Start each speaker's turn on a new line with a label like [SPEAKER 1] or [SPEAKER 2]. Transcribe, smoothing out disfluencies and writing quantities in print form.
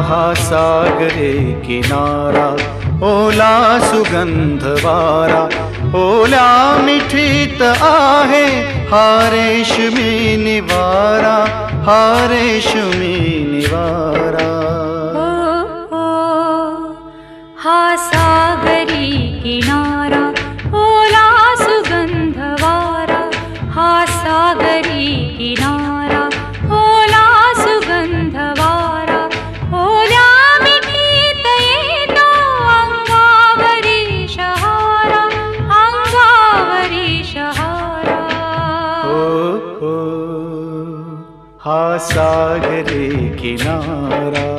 [SPEAKER 1] हा सागरे किनारा, ओला सुगंध वारा, ओल्या मिठीत आहे हा रेशमी निवारा, हा रेशमी निवारा.
[SPEAKER 2] हा सागरी किनारा, ओला सुगंध वारा, हा सागरी किनारा, ओला सुगंध वारा, ओल्या मिठीत येतो अंगावरी शहारा, अंगावरी शहारा.
[SPEAKER 1] हो हा सागरी किनारा.